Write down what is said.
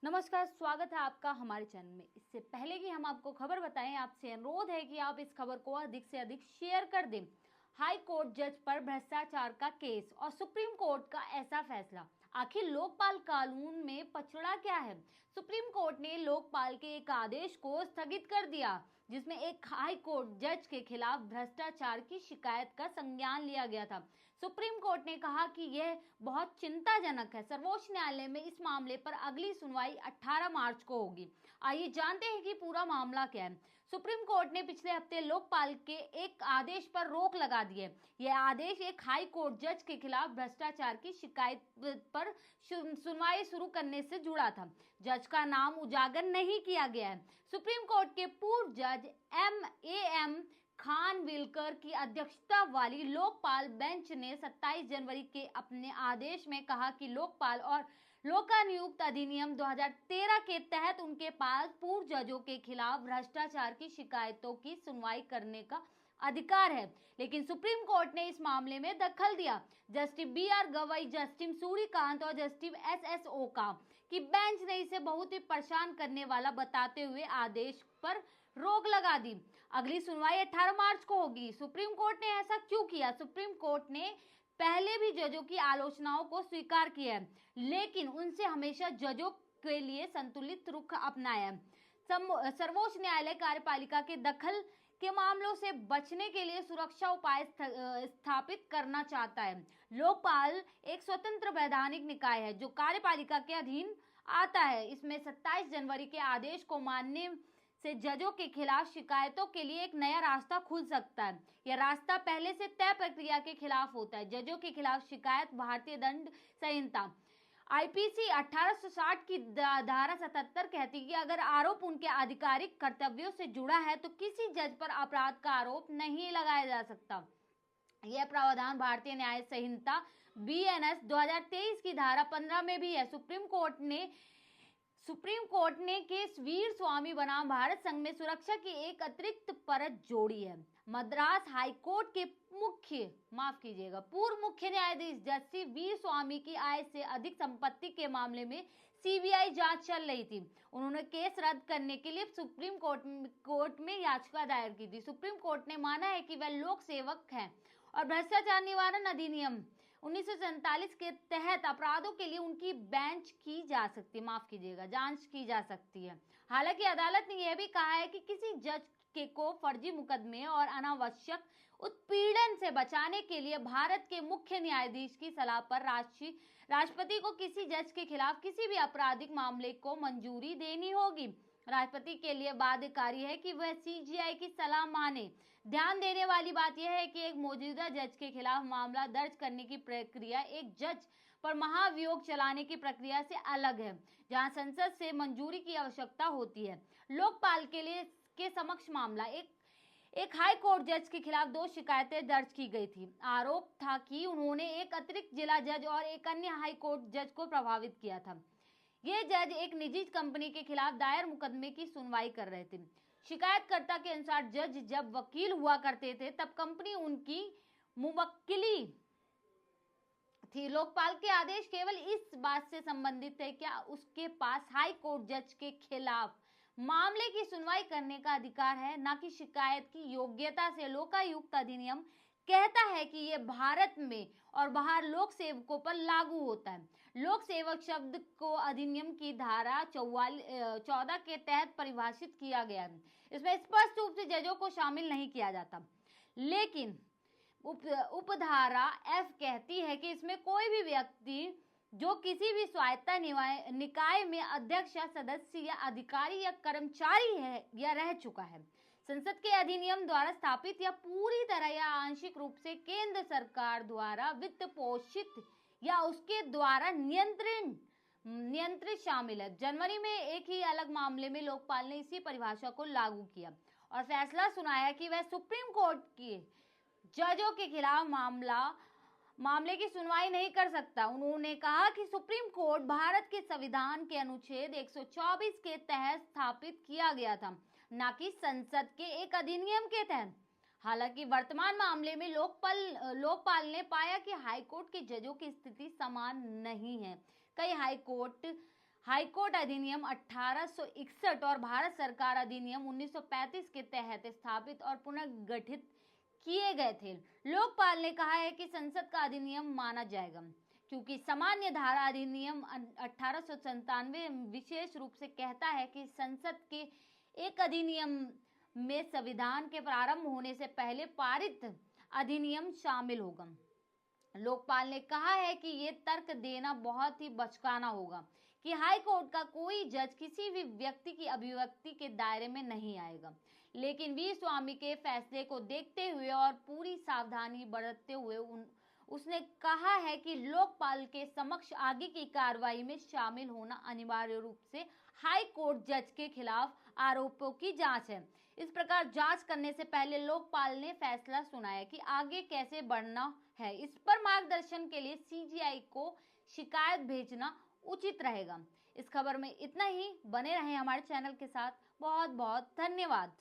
नमस्कार, स्वागत है आपका हमारे चैनल में। इससे पहले कि हम आपको खबर बताएं, आपसे अनुरोध है कि आप इस खबर को अधिक से अधिक शेयर कर दें। हाई कोर्ट जज पर भ्रष्टाचार का केस और सुप्रीम कोर्ट का ऐसा फैसला। आखिर लोकपाल कानून में पछड़ा क्या है? सुप्रीम कोर्ट ने लोकपाल के एक आदेश को स्थगित कर दिया, जिसमें एक हाई कोर्ट जज के खिलाफ भ्रष्टाचार की शिकायत का संज्ञान लिया गया था। सुप्रीम कोर्ट ने कहा कि यह बहुत चिंताजनक है। सर्वोच्च न्यायालय में इस मामले पर अगली सुनवाई 18 मार्च को होगी। आइए जानते हैं कि पूरा मामला क्या है। सुप्रीम कोर्ट ने पिछले हफ्ते लोकपाल के एक आदेश पर रोक लगा दी है। यह आदेश एक हाई कोर्ट जज के खिलाफ भ्रष्टाचार की शिकायत पर सुनवाई शुरू करने से जुड़ा था। जज का नाम उजागर नहीं किया गया है। सुप्रीम कोर्ट के पूर्व जज एम खानविलकर की अध्यक्षता वाली लोकपाल बेंच ने 27 जनवरी के अपने आदेश में कहा कि लोकपाल और लोकायुक्त अधिनियम 2013 के तहत उनके पास पूर्व जजों के खिलाफ भ्रष्टाचार की शिकायतों की सुनवाई करने का अधिकार है, लेकिन सुप्रीम कोर्ट ने इस मामले में दखल दिया। Justice BR Gavai, justice Suryakant और जस्टिस SS ओका की बेंच ने इसे बहुत ही परेशान करने वाला बताते हुए आदेश पर रोक लगा दी। अगली सुनवाई 18 मार्च को होगी। सुप्रीम कोर्ट ने ऐसा क्यों किया? सुप्रीम कोर्ट ने पहले भी जजों की आलोचनाओं को स्वीकार किया है, लेकिन उनसे हमेशा जजों के लिए संतुलित रुख अपनाया है। सर्वोच्च न्यायालय कार्यपालिका के दखल के मामलों से बचने के लिए सुरक्षा उपाय स्थापित करना चाहता है। लोकपाल एक स्वतंत्र वैधानिक निकाय है जो कार्यपालिका के अधीन आता है। इसमें 27 जनवरी के आदेश को मानने से जजों के खिलाफ शिकायतों के लिए एक नया रास्ता खुल सकता है। यह रास्ता पहले से तय प्रक्रिया के खिलाफ होता है। जजों के खिलाफ शिकायत भारतीय दंड संहिता IPC 1860 की धारा 77 कहती है कि अगर आरोप उनके आधिकारिक कर्तव्यों से जुड़ा है तो किसी जज पर अपराध का आरोप नहीं लगाया जा सकता। यह प्रावधान भारतीय न्याय संहिता BNS 2023 की धारा 15 में भी है। सुप्रीम कोर्ट ने केस वीर स्वामी बनाम भारत संघ में सुरक्षा की एक अतिरिक्त परत जोड़ी है। मद्रास हाई कोर्ट के पूर्व मुख्य न्यायाधीश जस्टिस वीर स्वामी की आय से अधिक संपत्ति के मामले में CBI जांच चल रही थी। उन्होंने केस रद्द करने के लिए सुप्रीम कोर्ट में याचिका दायर की थी। सुप्रीम कोर्ट ने माना है कि वह लोक सेवक हैं और भ्रष्टाचार निवारण अधिनियम 1947 के तहत अपराधों के लिए उनकी जांच की जा सकती है। हालांकि अदालत ने यह भी कहा है कि किसी जज को फर्जी मुकदमे और अनावश्यक उत्पीड़न से बचाने के लिए भारत के मुख्य न्यायाधीश की सलाह पर राष्ट्रपति को किसी जज के खिलाफ किसी भी आपराधिक मामले को मंजूरी देनी होगी। राष्ट्रपति के लिए बाध्यकारी है कि वह CJI की सलाह माने। ध्यान देने वाली बात यह है कि एक मौजूदा जज के खिलाफ मामला दर्ज करने की प्रक्रिया एक जज पर महाभियोग चलाने की प्रक्रिया से अलग है, जहां संसद से मंजूरी की आवश्यकता होती है। लोकपाल के समक्ष मामला एक हाई कोर्ट जज के खिलाफ 2 शिकायतें दर्ज की गई थी। आरोप था कि उन्होंने एक अतिरिक्त जिला जज और एक अन्य हाई कोर्ट जज को प्रभावित किया था। ये जज एक निजी कंपनी के खिलाफ दायर मुकदमे की सुनवाई कर रहे थे। शिकायतकर्ता के अनुसार जज जब वकील हुआ करते थे तब कंपनी उनकी मुवक्किली थी। लोकपाल के आदेश केवल इस बात से संबंधित है क्या उसके पास हाई कोर्ट जज के खिलाफ मामले की सुनवाई करने का अधिकार है, ना कि शिकायत की योग्यता से। लोकायुक्त अधिनियम कहता है कि यह भारत में और बाहर लोक सेवकों पर लागू होता है। लोक सेवक शब्द को अधिनियम की धारा 14 के तहत परिभाषित किया गया है। इसमें स्पष्ट रूप से जजों को शामिल नहीं किया जाता, लेकिन उपधारा F कहती है कि इसमें कोई भी व्यक्ति जो किसी भी स्वायत्त निकाय में अध्यक्ष या सदस्य या अधिकारी या कर्मचारी है या रह चुका है, संसद के अधिनियम द्वारा स्थापित या पूरी तरह या आंशिक रूप से केंद्र सरकार द्वारा वित्त पोषित या उसके द्वारा नियंत्रित शामिल है। जनवरी में एक ही अलग मामले में लोकपाल ने इसी परिभाषा को लागू किया और फैसला सुनाया कि वह सुप्रीम कोर्ट के जजों के खिलाफ मामले की सुनवाई नहीं कर सकता। उन्होंने कहा कि सुप्रीम कोर्ट भारत के संविधान के अनुच्छेद 124 के तहत स्थापित किया गया था, न कि संसद के एक अधिनियम के तहत। हालांकि वर्तमान मामले में लोकपाल ने पाया कि हाईकोर्ट के जजों की स्थिति समान नहीं है। कई हाईकोर्ट अधिनियम 1861 और भारत सरकार अधिनियम 1935 के तहत स्थापित और पुनर्गठित किए गए थे। लोकपाल ने कहा है कि संसद का अधिनियम माना जाएगा क्योंकि सामान्य धारा अधिनियम 1897 विशेष रूप से कहता है कि संसद के एक अधिनियम में संविधान के प्रारंभ होने से पहले पारित अधिनियम शामिल होगा। लोकपाल ने कहा है कि ये तर्क देना बहुत ही बचकाना होगा कि हाई कोर्ट का कोई जज किसी भी व्यक्ति की अभिव्यक्ति के दायरे में नहीं आएगा, लेकिन वी स्वामी के फैसले को देखते हुए और पूरी सावधानी बरतते हुए उसने कहा है कि लोकपाल के समक्ष आगे की कार्रवाई में शामिल होना अनिवार्य रूप से हाई कोर्ट जज के खिलाफ आरोपों की जांच है। इस प्रकार जांच करने से पहले लोकपाल ने फैसला सुनाया कि आगे कैसे बढ़ना है। इस पर मार्गदर्शन के लिए सीजीआई को शिकायत भेजना उचित रहेगा। इस खबर में इतना ही। बने रहें हमारे चैनल के साथ। बहुत बहुत धन्यवाद।